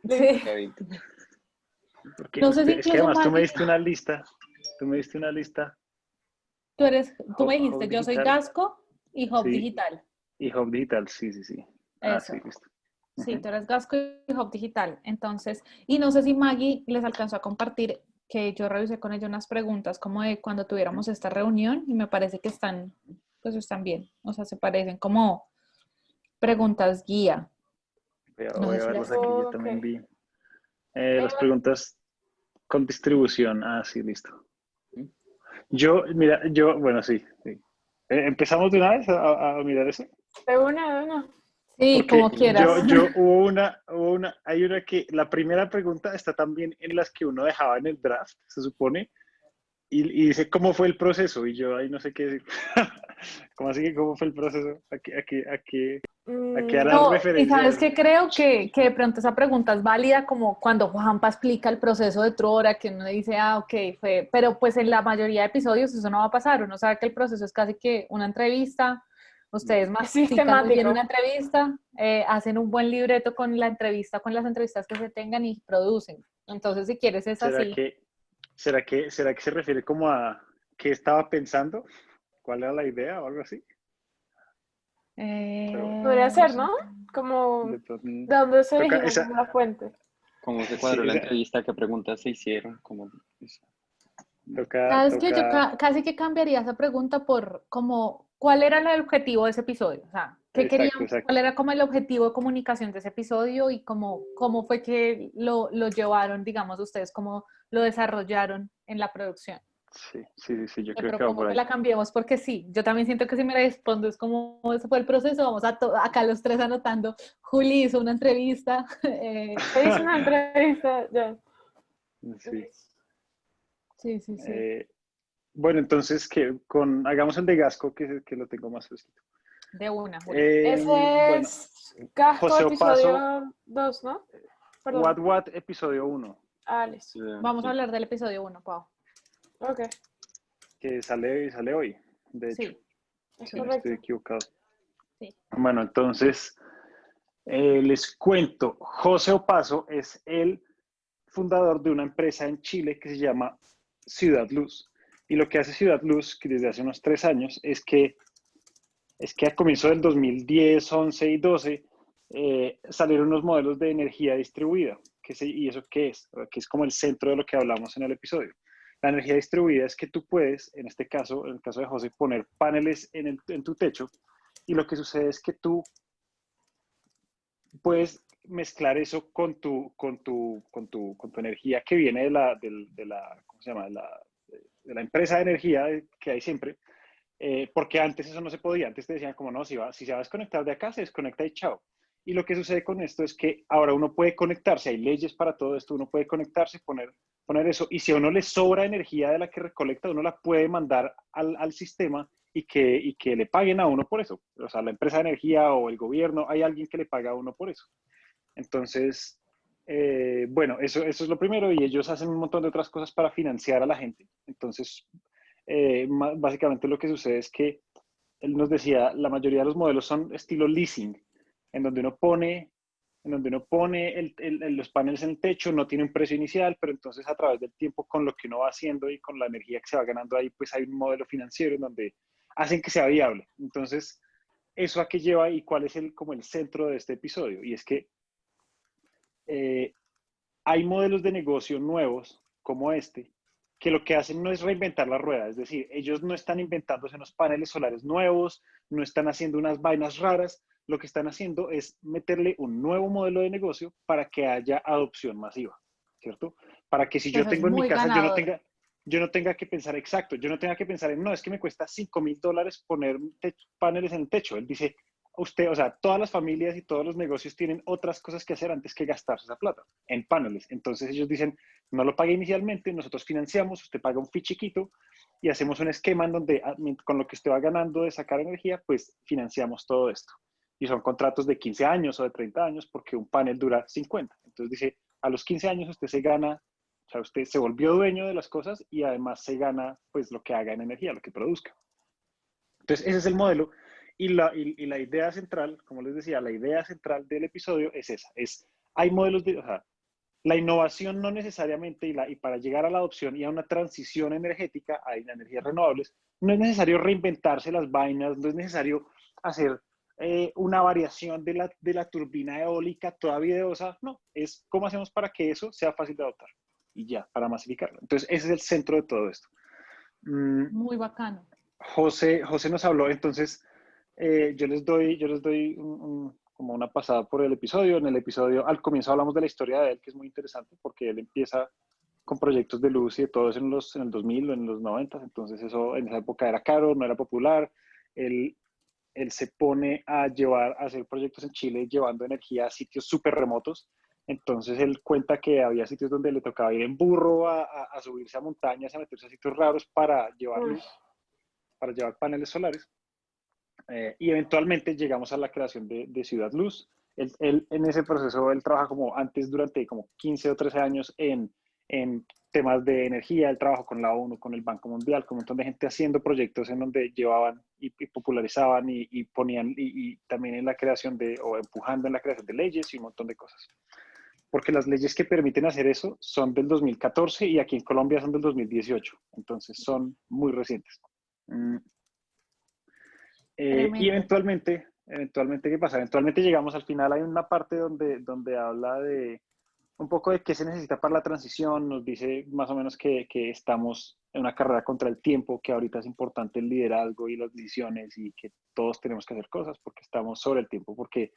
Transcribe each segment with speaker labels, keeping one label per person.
Speaker 1: Sí.
Speaker 2: David.
Speaker 3: Porque
Speaker 1: No sé si
Speaker 3: es que
Speaker 1: incluso
Speaker 3: además tú me
Speaker 1: Maggie,
Speaker 3: diste una lista, tú me diste una lista,
Speaker 1: tú me
Speaker 3: Hub
Speaker 1: dijiste, yo soy
Speaker 3: Digital,
Speaker 1: Gasco y Hub
Speaker 3: sí,
Speaker 1: Digital.
Speaker 3: y Hub Digital, sí, sí, sí. Ah, sí,
Speaker 1: Eso.
Speaker 3: listo.
Speaker 1: Sí,
Speaker 3: Ujú.
Speaker 1: tú eres Gasco y Hub Digital. Entonces, y no sé si Maggie les alcanzó a compartir que yo revisé con ella unas preguntas como de cuando tuviéramos esta reunión y me parece que están, pues están bien. O sea, se parecen como preguntas guía. No
Speaker 3: Voy
Speaker 1: sé
Speaker 3: a
Speaker 1: si
Speaker 3: verlas
Speaker 1: las...
Speaker 3: aquí, yo
Speaker 2: Ok.
Speaker 3: también vi.
Speaker 2: Eh,
Speaker 3: Las preguntas con distribución, ah, sí, listo. Yo, mira, bueno, sí, sí. ¿Empezamos de una vez a mirar eso?
Speaker 2: de una.
Speaker 1: Sí, como
Speaker 3: Porque
Speaker 1: quieras.
Speaker 3: hay una que, la primera pregunta está también en las que uno dejaba en el draft, se supone, y dice, ¿cómo fue el proceso? Y yo ahí no sé qué decir. ¿Cómo así que cómo fue el proceso? ¿A qué hará
Speaker 1: No, y
Speaker 3: referencia
Speaker 1: sabes
Speaker 3: eso?
Speaker 1: que creo que de pronto esa pregunta es válida como cuando Juanpa explica el proceso de Trora, que uno dice, ah, ok, fue, pero pues en la mayoría de episodios eso no va a pasar, uno sabe que el proceso es casi que una entrevista, ustedes
Speaker 2: Es
Speaker 1: mastican muy bien una
Speaker 2: sistemático.
Speaker 1: entrevista, hacen un buen libreto con la entrevista, con las entrevistas que se tengan y producen. Entonces, si quieres es
Speaker 3: ¿Será
Speaker 1: así.
Speaker 3: que, será que se refiere como a qué estaba pensando? ¿Cuál era la idea o algo así? Pero bueno,
Speaker 2: Podría
Speaker 1: No
Speaker 2: ser,
Speaker 1: sé.
Speaker 2: ¿no? Como,
Speaker 3: de pronto,
Speaker 2: ¿de dónde se
Speaker 3: toca
Speaker 2: originó
Speaker 3: esa,
Speaker 2: como la fuente?
Speaker 4: ¿Cómo se
Speaker 3: sí,
Speaker 4: cuadró la entrevista? ¿Qué preguntas se hicieron?
Speaker 1: Sabes que yo
Speaker 3: toca,
Speaker 1: casi que cambiaría esa pregunta por como, ¿cuál era el objetivo de ese episodio? O sea, ¿qué
Speaker 3: exacto,
Speaker 1: querían? ¿Cuál
Speaker 3: exacto.
Speaker 1: era como el objetivo de comunicación de ese episodio y cómo fue que lo llevaron, digamos, ustedes, cómo lo desarrollaron en la producción?
Speaker 3: Sí, sí, sí, sí, yo
Speaker 1: Te
Speaker 3: creo que va
Speaker 1: propongo
Speaker 3: por
Speaker 1: que
Speaker 3: ahí.
Speaker 1: la cambiemos porque sí, yo también siento que si me respondes como ese fue el proceso, vamos acá los tres anotando, Juli hizo una entrevista.
Speaker 2: Se hizo una entrevista, ya.
Speaker 3: Sí.
Speaker 1: Sí, sí, sí.
Speaker 3: Eh, bueno, entonces, hagamos el de Gasco, que lo tengo más fresquito.
Speaker 1: De una, Juli.
Speaker 2: Ese
Speaker 3: Bueno,
Speaker 2: es Casco,
Speaker 3: José Opaso,
Speaker 2: episodio 2, ¿no? Perdón.
Speaker 3: What, episodio uno,
Speaker 2: Ah, listo.
Speaker 1: Vamos a
Speaker 4: Sí.
Speaker 1: hablar del episodio uno, Pau.
Speaker 2: Ok,
Speaker 3: que sale hoy, de hecho,
Speaker 1: Sí,
Speaker 2: es
Speaker 3: si no
Speaker 1: sí,
Speaker 3: estoy
Speaker 2: correcto.
Speaker 3: equivocado.
Speaker 1: sí.
Speaker 3: Bueno, entonces, les cuento, José Opaso es el fundador de una empresa en Chile que se llama Ciudad Luz. Y lo que hace Ciudad Luz, que desde hace unos 3 años, es que a comienzo del 2010, 11 y 12 salieron unos modelos de energía distribuida. ¿Y eso qué es? Que es como el centro de lo que hablamos en el episodio. La energía distribuida es que tú puedes, en este caso, en el caso de José, poner paneles en tu techo y lo que sucede es que tú puedes mezclar eso con tu energía que viene de la, ¿cómo se llama? De la empresa de energía que hay siempre, porque antes eso no se podía. Antes te decían como no, si se va a desconectar de acá, se desconecta y chao. Y lo que sucede con esto es que ahora uno puede conectarse, hay leyes para todo esto, uno puede conectarse, poner eso, y si a uno le sobra energía de la que recolecta, uno la puede mandar al sistema y que le paguen a uno por eso. O sea, la empresa de energía o el gobierno, hay alguien que le paga a uno por eso. Entonces, bueno, eso es lo primero y ellos hacen un montón de otras cosas para financiar a la gente. Entonces, básicamente lo que sucede es que él nos decía, la mayoría de los modelos son estilo leasing, en donde uno pone, los paneles en el techo, no tiene un precio inicial, pero entonces a través del tiempo con lo que uno va haciendo y con la energía que se va ganando ahí, pues hay un modelo financiero en donde hacen que sea viable. Entonces, ¿eso a qué lleva y cuál es como el centro de este episodio? Y es que eh, hay modelos de negocio nuevos como este que lo que hacen no es reinventar la rueda, es decir, ellos no están inventándose unos paneles solares nuevos, no están haciendo unas vainas raras, lo que están haciendo es meterle un nuevo modelo de negocio para que haya adopción masiva, ¿cierto? Para que si yo
Speaker 1: Eso es
Speaker 3: tengo en mi
Speaker 1: muy
Speaker 3: casa,
Speaker 1: ganador.
Speaker 3: yo no tenga que pensar exacto, yo no tenga que pensar en, no, es que me cuesta $5,000 poner paneles en el techo. Él dice, usted, o sea, todas las familias y todos los negocios tienen otras cosas que hacer antes que gastarse esa plata en paneles. Entonces ellos dicen, no lo pague inicialmente, nosotros financiamos, usted paga un fee chiquito y hacemos un esquema en donde con lo que usted va ganando de sacar energía, pues financiamos todo esto. Y son contratos de 15 años o de 30 años porque un panel dura 50. Entonces dice, a los 15 años usted se gana, o sea, usted se volvió dueño de las cosas y además se gana pues lo que haga en energía, lo que produzca. Entonces ese es el modelo y la idea central, como les decía, la idea central del episodio es esa, hay modelos o sea, la innovación no necesariamente, y para llegar a la adopción y a una transición energética a energías renovables, no es necesario reinventarse las vainas, no es necesario hacer una variación de la turbina eólica toda videosa, no, es cómo hacemos para que eso sea fácil de adoptar y ya, para masificarlo. Entonces, ese es el centro de todo esto.
Speaker 1: Muy bacano.
Speaker 3: José nos habló, entonces yo les doy como una pasada por el episodio. En el episodio, al comienzo hablamos de la historia de él, que es muy interesante porque él empieza con proyectos de luz y de todo eso en el 2000 o en los 90, entonces eso en esa época era caro, no era popular. Él, él se pone a hacer proyectos en Chile llevando energía a sitios súper remotos. Entonces él cuenta que había sitios donde le tocaba ir en burro a subirse a montañas, a meterse a sitios raros para llevar luz, para llevar paneles solares. Y eventualmente llegamos a la creación de Ciudad Luz. Él, en ese proceso, él trabaja como antes durante como 15 o 13 años en temas de energía. Él trabajó con la ONU, con el Banco Mundial, con un montón de gente haciendo proyectos en donde llevaban y popularizaban y ponían, y también en la creación o empujando en la creación de leyes y un montón de cosas. Porque las leyes que permiten hacer eso son del 2014 y aquí en Colombia son del 2018. Entonces son muy recientes. Y eventualmente, ¿qué pasa? Eventualmente llegamos al final, hay una parte donde habla de un poco de qué se necesita para la transición, nos dice más o menos que estamos en una carrera contra el tiempo, que ahorita es importante el liderazgo y las decisiones y que todos tenemos que hacer cosas porque estamos sobre el tiempo, porque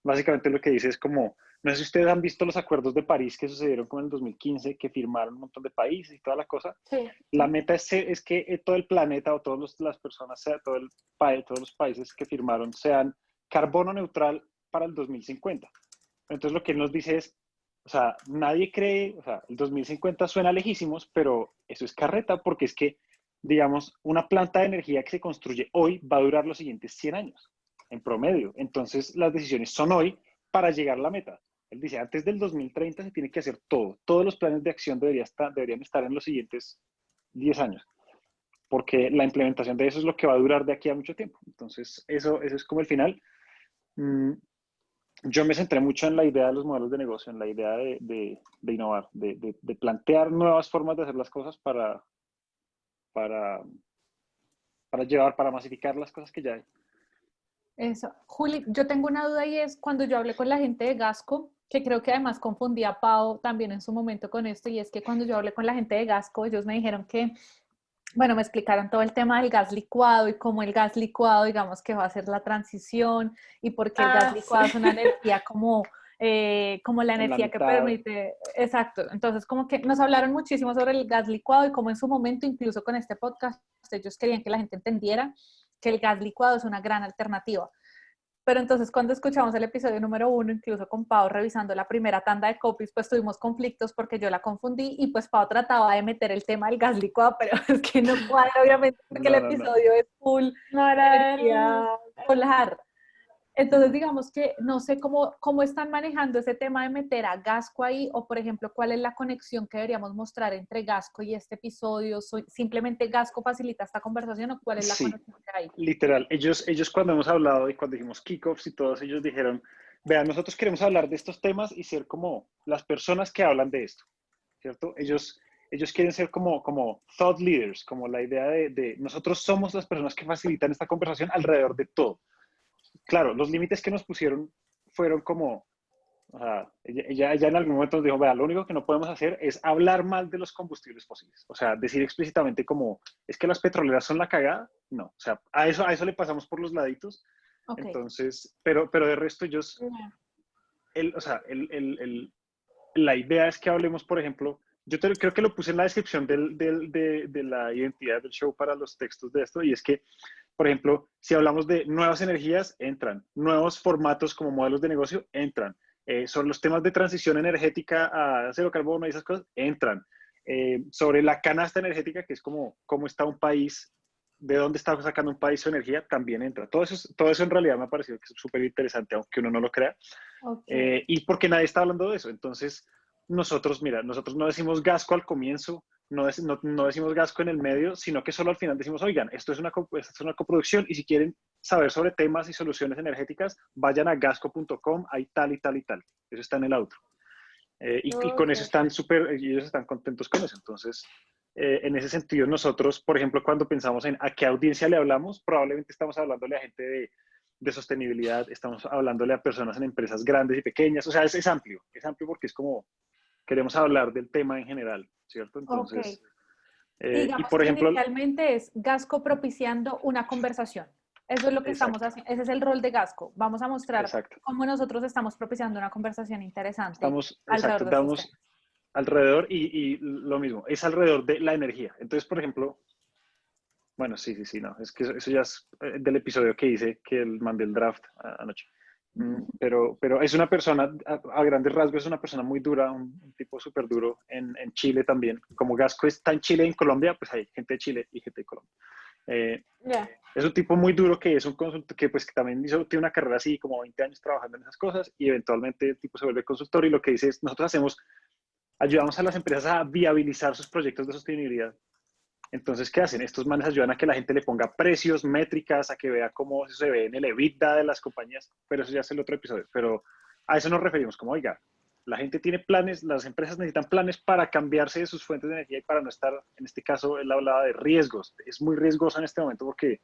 Speaker 3: básicamente lo que dice es como, no sé si ustedes han visto los acuerdos de París que sucedieron como en el 2015, que firmaron un montón de países y toda la cosa.
Speaker 2: Sí.
Speaker 3: La meta es que todo el planeta o todas las personas, todos los países que firmaron sean carbono neutral para el 2050. Entonces lo que él nos dice es, o sea, nadie cree, o sea, el 2050 suena lejísimos, pero eso es carreta porque es que, digamos, una planta de energía que se construye hoy va a durar los siguientes 100 años en promedio. Entonces las decisiones son hoy para llegar a la meta. Él dice, antes del 2030 se tiene que hacer todo. Todos los planes de acción deberían estar en los siguientes 10 años, porque la implementación de eso es lo que va a durar de aquí a mucho tiempo. Entonces, eso es como el final. Yo me centré mucho en la idea de los modelos de negocio, en la idea de innovar, de plantear nuevas formas de hacer las cosas para masificar las cosas que ya hay.
Speaker 1: Eso. Juli, yo tengo una duda y es cuando yo hablé con la gente de Gasco, que creo que además confundía a Pau también en su momento con esto, y es que cuando yo hablé con la gente de Gasco, ellos me dijeron que, bueno, me explicaron todo el tema del gas licuado y cómo el gas licuado, digamos, que va a hacer la transición y por qué el gas licuado es una energía como la energía que permite, exacto, entonces como que nos hablaron muchísimo sobre el gas licuado y cómo en su momento, incluso con este podcast, ellos querían que la gente entendiera que el gas licuado es una gran alternativa. Pero entonces cuando escuchamos el episodio número 1, incluso con Pau revisando la primera tanda de copies, pues tuvimos conflictos porque yo la confundí y pues Pau trataba de meter el tema del gas licuado, pero es que no cuadra obviamente porque el episodio es full energía solar. Entonces, digamos que no sé cómo están manejando ese tema de meter a Gasco ahí, o por ejemplo, cuál es la conexión que deberíamos mostrar entre Gasco y este episodio. ¿Simplemente Gasco facilita esta conversación o cuál es la conexión que hay?
Speaker 3: Literal. Ellos cuando hemos hablado y cuando dijimos kickoffs y todos ellos dijeron, vean, nosotros queremos hablar de estos temas y ser como las personas que hablan de esto, ¿cierto? Ellos quieren ser como thought leaders, como la idea de nosotros somos las personas que facilitan esta conversación alrededor de todo. Claro, los límites que nos pusieron fueron como, o sea, ella en algún momento nos dijo, vea, lo único que no podemos hacer es hablar mal de los combustibles fósiles. O sea, decir explícitamente como, es que las petroleras son la cagada. No, o sea, a eso le pasamos por los laditos. Okay. Entonces, pero de resto ellos, la idea es que hablemos, por ejemplo, creo que lo puse en la descripción de la identidad del show para los textos de esto, y es que, por ejemplo, si hablamos de nuevas energías, entran. Nuevos formatos como modelos de negocio, entran. Sobre los temas de transición energética a cero carbono y esas cosas, entran. Sobre la canasta energética, que es como cómo está un país, de dónde está sacando un país su energía, también entra. Todo eso en realidad me ha parecido que es súper interesante, aunque uno no lo crea. Okay. Y porque nadie está hablando de eso. Entonces, nosotros no decimos Gasco al comienzo, no decimos Gasco en el medio, sino que solo al final decimos, oigan, esto es una coproducción y si quieren saber sobre temas y soluciones energéticas, vayan a gasco.com, hay tal y tal y tal. Eso está en el outro. Y con eso están ellos están contentos con eso. Entonces, en ese sentido, nosotros, por ejemplo, cuando pensamos en a qué audiencia le hablamos, probablemente estamos hablándole a gente de sostenibilidad, estamos hablándole a personas en empresas grandes y pequeñas, o sea, es amplio porque es como, queremos hablar del tema en general, ¿cierto? Entonces, y
Speaker 1: digamos
Speaker 3: por
Speaker 1: que
Speaker 3: ejemplo,
Speaker 1: inicialmente es Gasco propiciando una conversación. Eso es lo que estamos haciendo, ese es el rol de Gasco. Vamos a mostrar
Speaker 3: exacto.
Speaker 1: cómo nosotros estamos propiciando una conversación interesante
Speaker 3: Exacto,
Speaker 1: alrededor de estos
Speaker 3: damos
Speaker 1: temas.
Speaker 3: alrededor y lo mismo, es alrededor de la energía. Entonces, por ejemplo, bueno, sí, no, es que eso ya es del episodio que hice, que mandé el draft anoche. Pero es una persona, a grandes rasgos, es una persona muy dura, un tipo súper duro en Chile también. Como Gasco está en Chile y en Colombia, pues hay gente de Chile y gente de Colombia. Es un tipo muy duro que es un consultor, que pues que también tiene una carrera así, como 20 años trabajando en esas cosas, y eventualmente el tipo se vuelve consultor y lo que dice es, nosotros ayudamos a las empresas a viabilizar sus proyectos de sostenibilidad. Entonces, ¿qué hacen? Estos manes ayudan a que la gente le ponga precios, métricas, a que vea cómo eso se ve en el EBITDA de las compañías, pero eso ya es el otro episodio. Pero a eso nos referimos, como, oiga, la gente tiene planes, las empresas necesitan planes para cambiarse de sus fuentes de energía y para no estar, en este caso, él hablaba de riesgos. Es muy riesgoso en este momento porque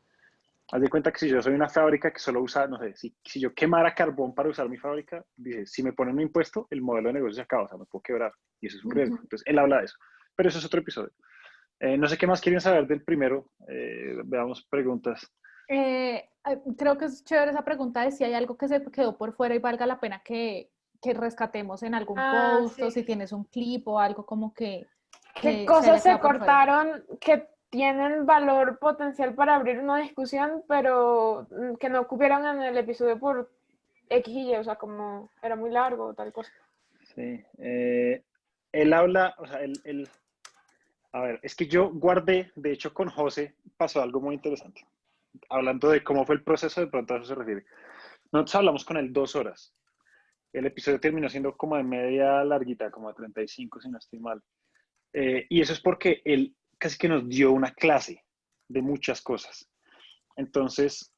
Speaker 3: haz de cuenta que si yo soy una fábrica que solo usa, no sé, si yo quemara carbón para usar mi fábrica, dice, si me ponen un impuesto, el modelo de negocio se acaba, o sea, me puedo quebrar. Y eso es un riesgo. Entonces, él habla de eso. Pero eso es otro episodio. No sé qué más quieren saber del primero. Veamos preguntas.
Speaker 1: Creo que es chévere esa pregunta de si hay algo que se quedó por fuera y valga la pena que rescatemos en algún post, o si tienes un clip o algo como que
Speaker 2: ¿Qué
Speaker 1: se haya
Speaker 2: cosas se
Speaker 1: quedado por fuera.
Speaker 2: cortaron que tienen valor potencial para abrir una discusión, pero que no cupieron en el episodio por X y Y, o sea, como era muy largo o tal cosa?
Speaker 3: Sí. Él habla, o sea, a ver, es que yo guardé, de hecho con José pasó algo muy interesante. Hablando de cómo fue el proceso, de pronto a eso se refiere. Nosotros hablamos con él 2 horas. El episodio terminó siendo como de media larguita, como de 35, si no estoy mal. Y eso es porque él casi que nos dio una clase de muchas cosas. Entonces,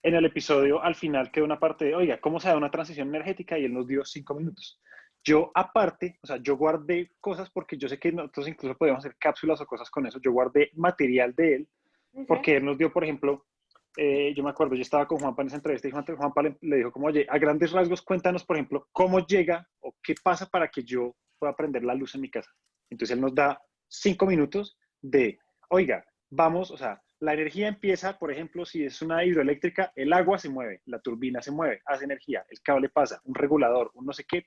Speaker 3: en el episodio al final quedó una parte de, oiga, ¿cómo se da una transición energética? Y él nos dio 5 minutos. Yo aparte, o sea, yo guardé cosas porque yo sé que nosotros incluso podíamos hacer cápsulas o cosas con eso. Yo guardé material de él porque él nos dio, por ejemplo, yo me acuerdo, yo estaba con Juanpa en esa entrevista y Juanpa le dijo como, oye, a grandes rasgos cuéntanos, por ejemplo, cómo llega o qué pasa para que yo pueda prender la luz en mi casa. Entonces él nos da 5 minutos de, oiga, vamos, o sea, la energía empieza, por ejemplo, si es una hidroeléctrica, el agua se mueve, la turbina se mueve, hace energía, el cable pasa, un regulador, un no sé qué,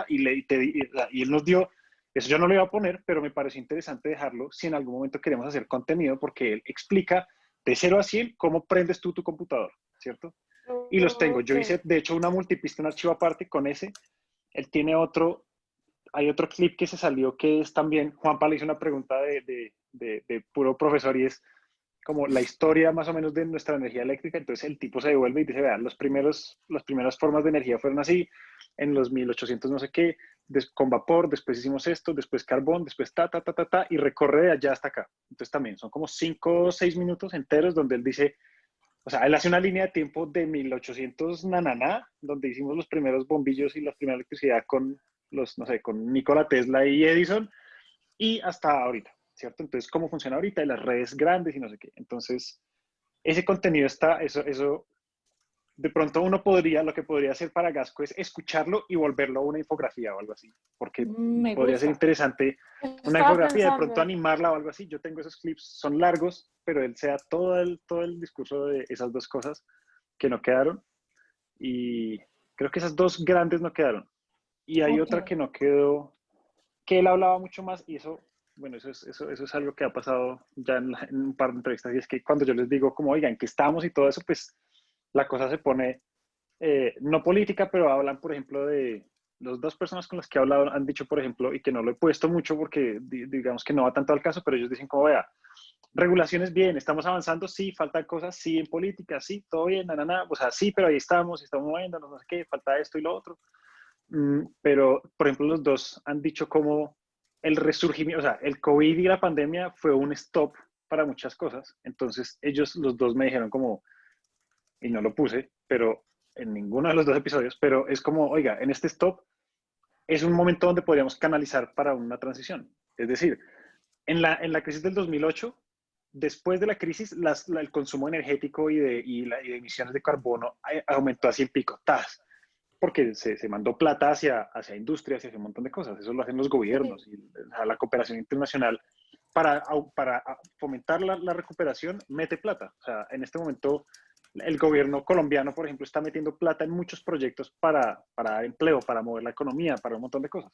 Speaker 3: y él nos dio, eso yo no lo iba a poner, pero me pareció interesante dejarlo si en algún momento queremos hacer contenido, porque él explica de 0 a 100 cómo prendes tú tu computador, ¿cierto? Y los tengo. Yo hice, de hecho, una multipista, un archivo aparte con ese. Él tiene otro, hay otro clip que se salió que es también, Juanpa le hizo una pregunta de puro profesor y es como la historia más o menos de nuestra energía eléctrica. Entonces el tipo se devuelve y dice, vean, las primeras formas de energía fueron así, en los 1800 no sé qué, con vapor, después hicimos esto, después carbón, después y recorre de allá hasta acá. Entonces también son como 5 o 6 minutos enteros donde él dice, o sea, él hace una línea de tiempo de 1800 nananá, donde hicimos los primeros bombillos y la primera electricidad con los, no sé, con Nikola Tesla y Edison, y hasta ahorita, ¿cierto? Entonces, ¿cómo funciona ahorita? Y las redes grandes y no sé qué. Entonces, ese contenido está, eso de pronto uno podría, lo que podría hacer para Gasco es escucharlo y volverlo a una infografía o algo así, porque
Speaker 1: Me
Speaker 3: podría ser
Speaker 1: gusta.
Speaker 3: interesante una
Speaker 2: Estaba
Speaker 3: infografía, de pronto
Speaker 2: pensando.
Speaker 3: animarla o algo así. Yo tengo esos clips, son largos, pero él sea todo el discurso de esas dos cosas que no quedaron. Y creo que esas dos grandes no quedaron. Y hay otra que no quedó, que él hablaba mucho más y eso, bueno, eso es algo que ha pasado ya en un par de entrevistas y es que cuando yo les digo como, oigan, que estamos y todo eso, pues la cosa se pone no política, pero hablan, por ejemplo, de las dos personas con las que he hablado han dicho, por ejemplo, y que no lo he puesto mucho porque digamos que no va tanto al caso, pero ellos dicen como, vea, regulaciones bien, estamos avanzando, sí, faltan cosas, sí, en política, sí, todo bien, o sea, sí, pero ahí estamos moviendo, no sé qué, falta esto y lo otro. Pero, por ejemplo, los dos han dicho como el resurgimiento, o sea, el COVID y la pandemia fue un stop para muchas cosas. Entonces, ellos los dos me dijeron como, y no lo puse, pero en ninguno de los dos episodios, pero es como, oiga, en este stop es un momento donde podríamos canalizar para una transición. Es decir, en la crisis del 2008, después de la crisis, el consumo energético y de emisiones de carbono aumentó a 100 pico, ¡tas! Porque se mandó plata hacia industrias y hacia un montón de cosas. Eso lo hacen los
Speaker 2: Sí.
Speaker 3: gobiernos y la cooperación internacional para fomentar la recuperación, mete plata. O sea, en este momento el gobierno colombiano, por ejemplo, está metiendo plata en muchos proyectos para dar empleo, para mover la economía, para un montón de cosas.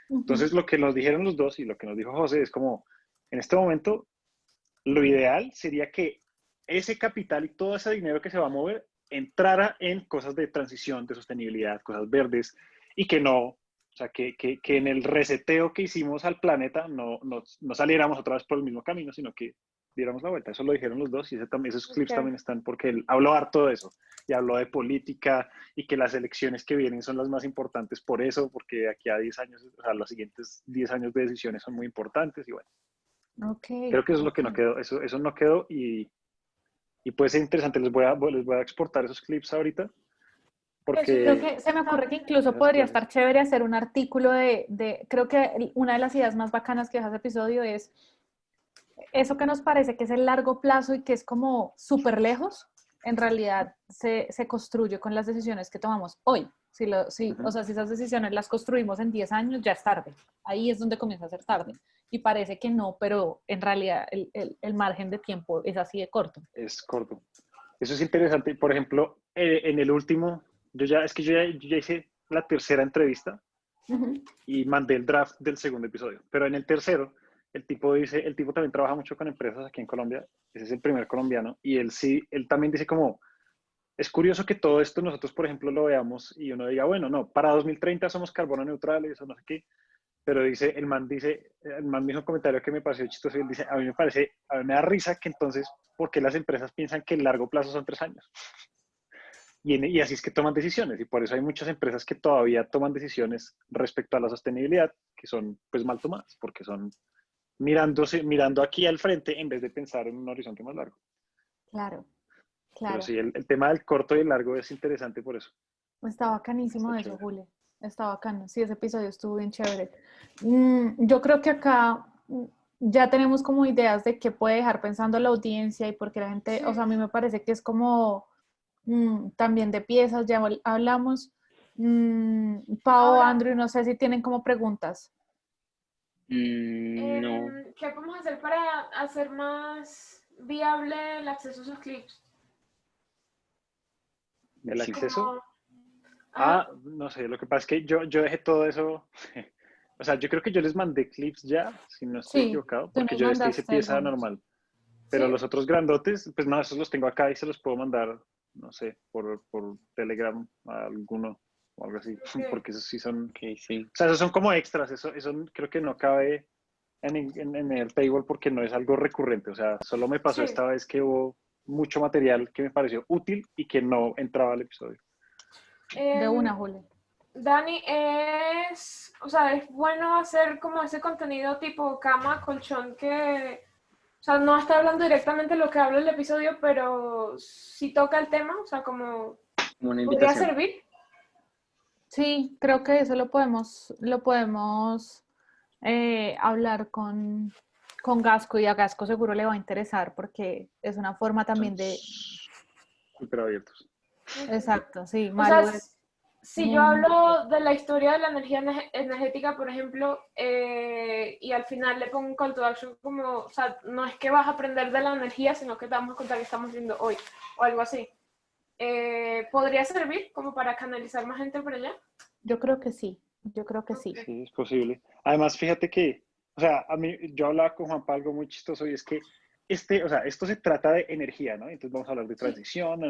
Speaker 3: Entonces, lo que nos dijeron los dos y lo que nos dijo José es como, en este momento, lo ideal sería que ese capital y todo ese dinero que se va a mover entrara en cosas de transición, de sostenibilidad, cosas verdes, y que no, o sea, que en el reseteo que hicimos al planeta no saliéramos otra vez por el mismo camino, sino que diéramos la vuelta. Eso lo dijeron los dos y esos clips
Speaker 2: Ok.
Speaker 3: también están porque él habló harto de eso y habló de política y que las elecciones que vienen son las más importantes por eso, porque aquí a 10 años, o sea, los siguientes 10 años de decisiones son muy importantes y bueno,
Speaker 1: Ok,
Speaker 3: creo que eso es lo que no
Speaker 1: ok.
Speaker 3: quedó, eso no quedó y puede ser interesante. Les voy a exportar esos clips ahorita
Speaker 2: Eso
Speaker 1: Creo
Speaker 3: porque
Speaker 1: que se me ocurre que incluso
Speaker 3: esas
Speaker 1: podría
Speaker 3: clases.
Speaker 1: estar chévere hacer un artículo creo que una de las ideas más bacanas que deja ese episodio es eso que nos parece que es el largo plazo y que es como súper lejos, en realidad se construye con las decisiones que tomamos hoy. O sea, si esas decisiones las construimos en 10 años, ya es tarde. Ahí es donde comienza a ser tarde. Y parece que no, pero en realidad el margen de tiempo es así de corto.
Speaker 3: Es corto. Eso es interesante. Por ejemplo, en el último, yo ya hice la tercera entrevista
Speaker 1: Ujú.
Speaker 3: y mandé el draft del segundo episodio. Pero en el tercero, el tipo también trabaja mucho con empresas aquí en Colombia. Ese es el primer colombiano. Y él también dice como, es curioso que todo esto nosotros, por ejemplo, lo veamos y uno diga, bueno, no, para 2030 somos carbono neutrales o no sé qué. Pero el man dijo un comentario que me pareció chistoso y él dice, a mí me da risa que entonces, ¿por qué las empresas piensan que el largo plazo son 3 años? Y así es que toman decisiones y por eso hay muchas empresas que todavía toman decisiones respecto a la sostenibilidad que son pues mal tomadas, porque son mirando aquí al frente en vez de pensar en un horizonte más largo.
Speaker 1: Claro,
Speaker 3: Pero
Speaker 1: claro.
Speaker 3: sí, el tema del corto y el largo es interesante por eso.
Speaker 1: Está bacanísimo
Speaker 3: Está
Speaker 1: eso,
Speaker 3: chévere.
Speaker 1: Julio. Está bacano. Sí, ese episodio estuvo bien chévere. Yo creo que acá ya tenemos como ideas de qué puede dejar pensando la audiencia y porque la gente, o sea, a
Speaker 2: sí.
Speaker 1: mí me parece que es como también de piezas, ya hablamos. Pau,
Speaker 2: Ahora,
Speaker 1: Andrew, no sé si tienen como preguntas.
Speaker 4: No,
Speaker 2: ¿qué podemos hacer para hacer más viable el acceso a esos clips?
Speaker 3: El
Speaker 4: sí.
Speaker 3: acceso.
Speaker 2: Como, ajá,
Speaker 3: No sé, lo que pasa es que yo dejé todo eso. O sea, yo creo que yo les mandé clips ya, si no estoy
Speaker 1: Sí,
Speaker 3: equivocado,
Speaker 1: tú
Speaker 3: porque
Speaker 1: nos
Speaker 3: yo hice
Speaker 1: mandaste
Speaker 3: pieza
Speaker 1: algunos.
Speaker 3: normal. Pero
Speaker 2: sí,
Speaker 3: los otros grandotes, pues no, esos los tengo acá y se los puedo mandar, no sé, por Telegram a alguno o algo así,
Speaker 2: ok.
Speaker 3: porque esos sí son,
Speaker 4: Ok, sí.
Speaker 3: o sea, esos son como extras, eso creo que no cabe en el table porque no es algo recurrente, o sea, solo me pasó
Speaker 2: Sí.
Speaker 3: esta vez que hubo mucho material que me pareció útil y que no entraba al episodio.
Speaker 1: De
Speaker 2: Em,
Speaker 1: una, Julio.
Speaker 2: Dani, o sea, es bueno hacer como ese contenido tipo cama, colchón, que, o sea, no está hablando directamente de lo que habla el episodio, pero sí toca el tema, o sea, como,
Speaker 4: Como una
Speaker 2: ¿podría
Speaker 4: invitación.
Speaker 2: servir?
Speaker 1: Sí, creo que eso lo podemos hablar con Gasco y a Gasco seguro le va a interesar porque es una forma
Speaker 3: Son
Speaker 1: también de,
Speaker 3: súper abiertos.
Speaker 2: Ok.
Speaker 1: exacto, sí,
Speaker 2: O sea,
Speaker 1: Maru es
Speaker 2: si yo
Speaker 1: muy, muy
Speaker 2: hablo
Speaker 1: abierto.
Speaker 2: de la historia de la energía energética, por ejemplo, y al final le pongo un call to action como, o sea, no es que vas a aprender de la energía, sino que te vamos a contar qué estamos viendo hoy, o algo así. ¿Podría servir como para canalizar más gente por allá?
Speaker 1: Yo creo que sí, yo creo que
Speaker 2: Ok.
Speaker 1: sí.
Speaker 3: Sí, es posible. Además, fíjate que, o sea, yo hablaba con Juanpa algo muy chistoso y es que o sea, esto se trata de energía, ¿no? Entonces vamos a hablar de
Speaker 2: Sí,
Speaker 3: transición,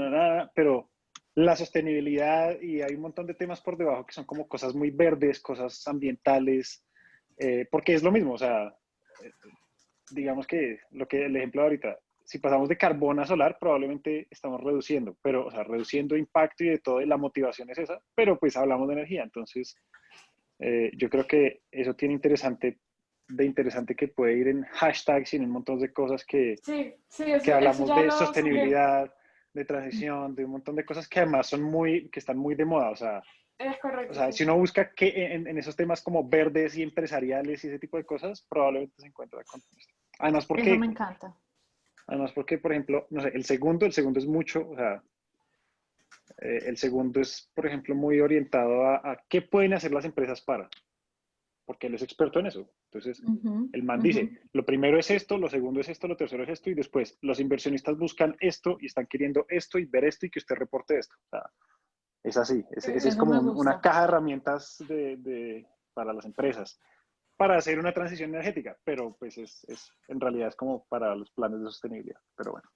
Speaker 3: pero la sostenibilidad y hay un montón de temas por debajo que son como cosas muy verdes, cosas ambientales, porque es lo mismo, o sea, eh, digamos que el ejemplo de ahorita, si pasamos de carbón a solar, probablemente estamos reduciendo, pero, o sea, reduciendo impacto y de todo, y la motivación es esa, pero pues hablamos de energía, entonces yo creo que eso tiene interesante que puede ir en hashtags y en un montón de cosas
Speaker 2: sí, sí,
Speaker 3: que
Speaker 2: eso
Speaker 3: hablamos
Speaker 2: ya
Speaker 3: de
Speaker 2: lo sabía.
Speaker 3: sostenibilidad, de transición, de un montón de cosas que además que están muy de moda. O sea,
Speaker 2: Es correcto.
Speaker 3: O sea,
Speaker 2: sí.
Speaker 3: si uno busca que en esos temas como verdes y empresariales y ese tipo de cosas, probablemente se encuentra con esto. Además
Speaker 1: Eso me
Speaker 3: porque,
Speaker 1: encanta.
Speaker 3: por ejemplo, no sé, el segundo es mucho, o sea, el segundo es, por ejemplo, muy orientado a qué pueden hacer las empresas para, porque él es experto en eso. Entonces,
Speaker 1: Ujú,
Speaker 3: el man
Speaker 1: ujú.
Speaker 3: dice, lo primero es esto, lo segundo es esto, lo tercero es esto, y después los inversionistas buscan esto y están queriendo esto y ver esto y que usted reporte esto. O sea, es así, ese es
Speaker 1: Eso
Speaker 3: como
Speaker 1: me
Speaker 3: una
Speaker 1: gusta.
Speaker 3: caja de herramientas para las empresas, para hacer una transición energética, pero pues en realidad es como para los planes de sostenibilidad. Pero bueno,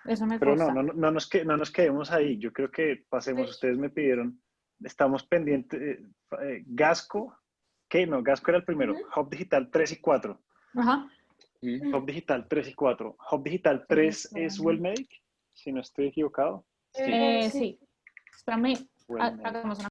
Speaker 1: Eso me
Speaker 3: pero
Speaker 1: gusta.
Speaker 3: no nos quedemos ahí. Yo creo que pasemos,
Speaker 2: Sí.
Speaker 3: ustedes me pidieron, estamos pendientes, Gasco, ¿qué? No, Gasco era el primero,
Speaker 2: Ujú.
Speaker 3: Hub Digital 3 y 4.
Speaker 1: Ajá.
Speaker 3: Hub Digital 3 y 4. Hub Digital
Speaker 1: Sí,
Speaker 3: 3 es
Speaker 1: espérame.
Speaker 3: Wellmedic, si no estoy equivocado.
Speaker 4: Sí.
Speaker 2: Sí.
Speaker 1: Sí. Espérame.
Speaker 3: Wellmedic.
Speaker 1: Hagamos una